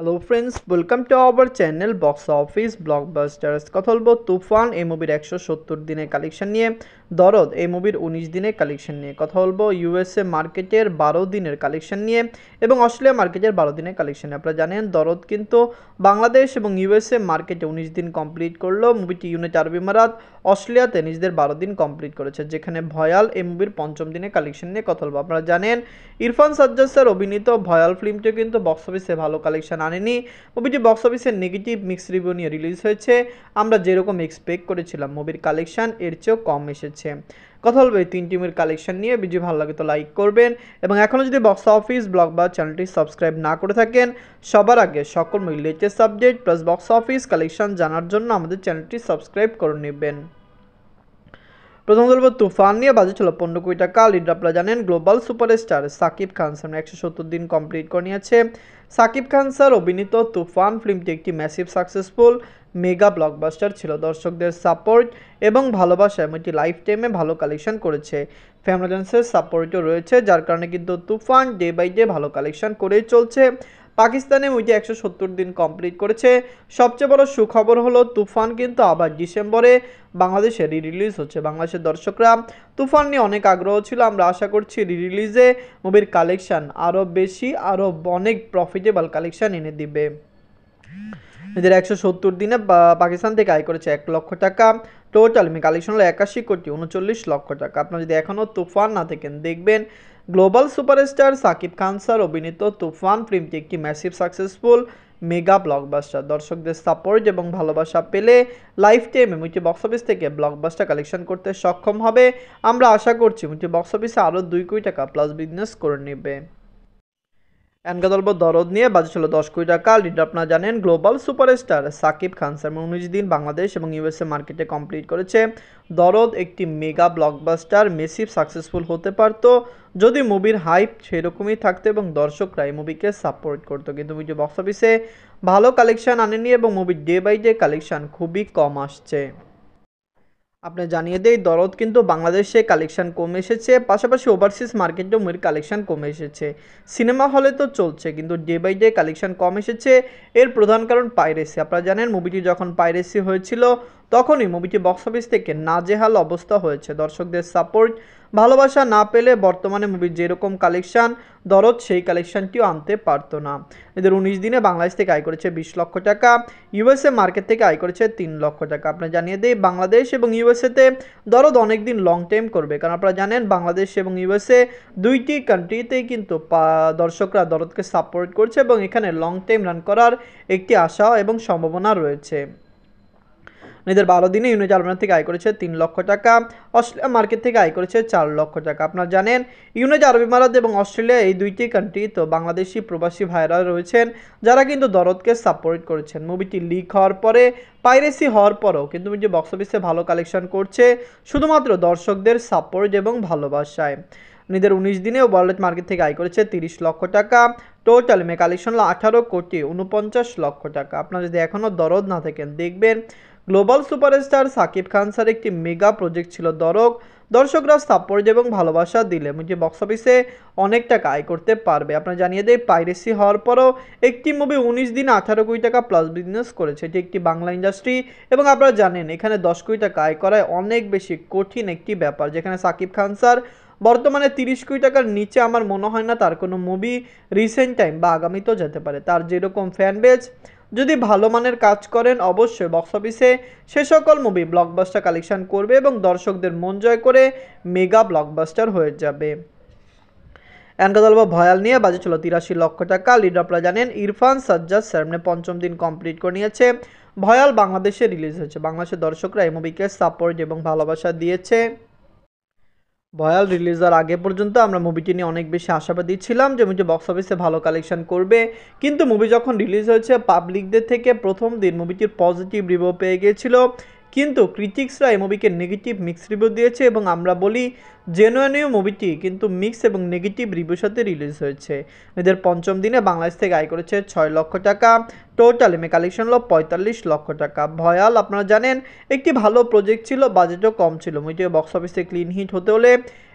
Hello friends, welcome to our channel box office blockbusters. কথা বলবো তুফান এই মুভির 170 দিনের কালেকশন নিয়ে, দরদ এই মুভির 19 দিনের কালেকশন নিয়ে, কথা বলবো ইউএসএ মার্কেটের 12 দিনের কালেকশন নিয়ে এবং অস্ট্রেলিয়া মার্কেটের 12 দিনের কালেকশন নিয়ে। আপনারা জানেন দরদ কিন্তু বাংলাদেশ এবং ইউএসএ মার্কেটে 19 দিন কমপ্লিট করলো। মুভিটি ইউনাইটেড আরব আমিরাত অস্ট্রেলিয়াতে নিজেদের 12 দিন কমপ্লিট করেছে, যেখানে ভয়াল এই মুভির 5ম দিনের কালেকশন নিয়ে কথা বলবো। আপনারা জানেন ইরফান সাজ্জাদ স্যার অভিনীত ভয়াল ফিল্মটিও কিন্তু বক্স অফিসে ভালো কালেকশন আনেনি। মুভিটি বক্স অফিসে নেগেটিভ মিক্স রিভিউ নিয়ে রিলিজ হয়েছে। আমরা যেরকম এক্সপেক্ট করেছিলাম মুভির কালেকশন এর চেয়েও কম এসেছে। কথা বলবো এই 3 টিমের কালেকশন নিয়ে। ভিডিও ভালো লাগে তো লাইক করবেন এবং এখনও যদি বক্স অফিস ব্লগ বা চ্যানেলটি সাবস্ক্রাইব না করে থাকেন, সবার আগে সকল movie latest update plus box office collection জানার জন্য আমাদের চ্যানেলটি সাবস্ক্রাইব করে নেবেন। প্রথম বলবো তুফান নিয়ে। বাজে ছিল 15 কোটি টাকা। লিড আপনারা জানেন গ্লোবাল সুপারস্টার সাকিব খান সামনে 170 দিন কমপ্লিট করে নিয়েছে। সাকিব খান স্যার অভিনীত তুফান ফিল্মটি একটি ম্যাসিভ সাকসেসফুল মেগা ব্লকবাস্টার ছিল। দর্শকদের সাপোর্ট এবং ভালোবাসায় এমনটি লাইফ টাইমে ভালো কালেকশন করেছে। ফ্যামিলি অডিয়েন্সের সাপোর্টও রয়েছে, যার কারণে কিন্তু তুফান ডে বাই ডে ভালো কালেকশন করেই চলছে। পাকিস্তানে মুভিটি 170 দিন কমপ্লিট করেছে। সবচেয়ে বড় সুখবর হলো তুফান কিন্তু আবার ডিসেম্বরে বাংলাদেশে রিলিজ হচ্ছে। বাংলাদেশের দর্শকরা তুফান নিয়ে অনেক আগ্রহ ছিল। আমরা আশা করছি রিলিজে মুভির কালেকশন আরও বেশি, আরও অনেক প্রফিটেবল কালেকশন এনে দিবে। এদের 170 দিনে পাকিস্তান থেকে আয় করেছে 1 লক্ষ টাকা। টোটাল কালেকশন হলো 81 কোটি 39 লক্ষ টাকা। আপনারা যদি এখনও তুফান না দেখেন, দেখবেন global superstar Shakib Khan sir অভিনীত তুফান ফিল্মটি একটি ম্যাসিভ সাকসেসফুল মেগা ব্লকবাস্টার। দর্শকদের সাপোর্ট এবং ভালোবাসা পেলে লাইফ টাইমে মুভিটি বক্স অফিস থেকে ব্লকবাস্টার কালেকশন করতে সক্ষম হবে। আমরা আশা করছি মুভিটি বক্স অফিসে আরও 2 কোটি টাকা প্লাস বিজনেস করে নেবে। দরদ নিয়ে। বাজে ছিল 10 কোটি টাকা। লিড আপনারা জানেন global superstar Shakib Khan sir 19 দিন বাংলাদেশ এবং ইউএসএ মার্কেটে কমপ্লিট করেছে। দরদ একটি মেগা ব্লকবাস্টার মেসিভ সাকসেসফুল হতে পারত যদি মুভির হাইপ সেরকমই থাকতো এবং দর্শকরা এই মুভিকে সাপোর্ট করতো, কিন্তু মুভিটি বক্স অফিসে ভালো কালেকশন আনেনি এবং মুভির ডে বাই ডে কালেকশন খুবই কম আসছে। আপনি জানিয়ে দেই দরদ কিন্তু বাংলাদেশে কালেকশন কমে এসেছে, পাশাপাশি ওভারসিজ মার্কেটেও মুভির কালেকশন কমে এসেছে। সিনেমা হলে তো চলছে, কিন্তু ডে বাই ডে কালেকশন কম এসেছে। এর প্রধান কারণ পাইরেসি। আপনারা জানেন মুভিটি যখন পাইরেসি হয়েছিল তখনই মুভিটি বক্স অফিস থেকে নাজেহাল অবস্থা হয়েছে। দর্শকদের সাপোর্ট ভালোবাসা না পেলে বর্তমানে মুভির যেরকম কালেকশন দরদ সেই কালেকশনটিও আনতে পারতো না। এদের 19 দিনে বাংলাদেশ থেকে আয় করেছে 20 লক্ষ টাকা। ইউএসএ মার্কেট থেকে আয় করেছে 3 লক্ষ টাকা। আপনারা জানিয়ে দেই বাংলাদেশ এবং ইউএসএতে দরদ অনেক দিন লং টাইম করবে, কারণ আপনারা জানেন বাংলাদেশ এবং ইউএসএ দুইটি কান্ট্রিতেই কিন্তু দর্শকরা দরদকে সাপোর্ট করছে এবং এখানে লং টাইম রান করার একটি আশা এবং সম্ভাবনা রয়েছে। এদের 12 দিনে ইউনাইটেড আরব আমিরাত থেকে আয় করেছে 3 লক্ষ টাকা। অস্ট্রেলিয়া মার্কেট থেকে আয় করেছে 4 লক্ষ টাকা। আপনারা জানেন ইউনাইটেড আরব আমিরাত এবং অস্ট্রেলিয়া এই দুইটি কান্ট্রি তো বাংলাদেশি প্রবাসী ভাইরা রয়েছেন যারা কিন্তু দরদকে সাপোর্ট করেছেন। মুভিটি লিক হওয়ার পরে, পাইরেসি হওয়ার পরেও কিন্তু মুভিটি বক্স অফিসে ভালো কালেকশন করছে শুধুমাত্র দর্শকদের সাপোর্ট এবং ভালোবাসায়। নিজের 19 দিনে ওয়ার্ল্ড মার্কেট থেকে আয় করেছে 30 লক্ষ টাকা। টোটাল কালেকশন হলো 18 কোটি 49 লক্ষ টাকা। আপনারা যদি এখনও দরদ না থাকেন, দেখবেন global superstar Shakib Khan sir একটি মেগা প্রজেক্ট ছিল দরদ। দর্শকরা সাপোর্ট এবং ভালোবাসা দিলে মুভি বক্স অফিসে অনেক টাকা আয় করতে পারবে। আপনারা জানিয়ে দেয় পাইরেসি হওয়ার পরও একটি মুভি 19 দিনে 18 কোটি টাকা প্লাস বিজনেস করেছে। এটি একটি বাংলা ইন্ডাস্ট্রি এবং আপনারা জানেন এখানে 10 কোটি টাকা আয় করায় অনেক বেশি কঠিন একটি ব্যাপার, যেখানে সাকিব খান স্যার বর্তমানে 30 কোটি টাকার নিচে আমার মনে হয় না তার কোনো মুভি রিসেন্ট টাইম বা আগামীতেও যেতে পারে। তার যেরকম ফ্যান বেজ, যদি ভালো মানের কাজ করেন অবশ্যই বক্স অফিসে সে সকল মুভি ব্লকবাস্টার কালেকশন করবে এবং দর্শকদের মন জয় করে মেগা ব্লকবাস্টার হয়ে যাবে। অ্যানকাদলবা ভয়াল নিয়ে। বাজে ছিল 83 লক্ষ টাকা। লিড আপনারা জানেন ইরফান সাজ্জাদ সামনে 5ম দিন কমপ্লিট করে নিয়েছে। ভয়াল বাংলাদেশে রিলিজ হয়েছে। বাংলাদেশের দর্শকরা এই মুভিকে সাপোর্ট এবং ভালোবাসা দিয়েছে। ভয়াল রিলিজের আগে পর্যন্ত আমরা মুভিটি নিয়ে অনেক বেশি আশাবাদী ছিলাম যে মুভিটি বক্স অফিসে ভালো কালেকশন করবে, কিন্তু মুভি যখন রিলিজ হয়েছে পাবলিকদের থেকে প্রথম দিন মুভিটির পজিটিভ রিভিউ পেয়ে গিয়েছিল, কিন্তু ক্রিটিক্সরা এই মুভিকে নেগেটিভ মিক্স রিভিউ দিয়েছে এবং আমরা বলি জেনুইন মুভিটি কিন্তু মিক্স এবং নেগেটিভ রিভিউর সাথে রিলিজ হয়েছে। এদের 5ম দিনে বাংলাদেশ থেকে আয় করেছে 6 লক্ষ টাকা। টোটাল কালেকশন হলো 45 লক্ষ টাকা। ভয়াল আপনারা জানেন একটি ভালো প্রজেক্ট ছিল, বাজেটও কম ছিল। মুভিটি বক্স অফিসে ক্লিন হিট হতে হলে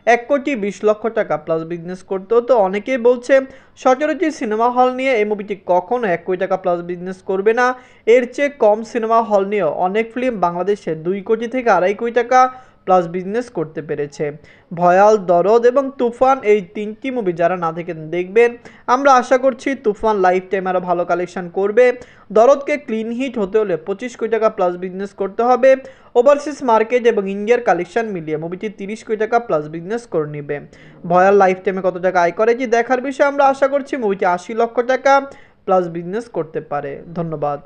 1,20,00,000 টাকা প্লাস বিজনেস করতো। তো অনেকেই বলছে সচরাচর সিনেমা হল নিয়ে এই মুভিটি কখনো 1 কোটি টাকা প্লাস বিজনেস করবে না। এর চেয়ে কম সিনেমা হল নিয়েও অনেক ফিল্ম বাংলাদেশে 2 কোটি থেকে 2.5 কোটি টাকা প্লাস বিজনেস করতে পেরেছে। ভয়াল, দরদ এবং তুফান এই 3টি মুভি যারা না দেখেন দেখবেন। আমরা আশা করছি তুফান লাইফ টাইম আরও ভালো কালেকশন করবে। দরদকে ক্লিন হিট হতে হলে 25 কোটি টাকা প্লাস বিজনেস করতে হবে। ওভারসিজ মার্কেট এবং ইন্ডিয়ার কালেকশন মিলিয়ে মুভিটি 30 কোটি টাকা প্লাস বিজনেস করে নেবে। ভয়াল লাইফ টাইমে কত টাকা আয় করে কি দেখার বিষয়ে আমরা আশা করছি মুভিটি 80 লক্ষ টাকা প্লাস বিজনেস করতে পারে। ধন্যবাদ।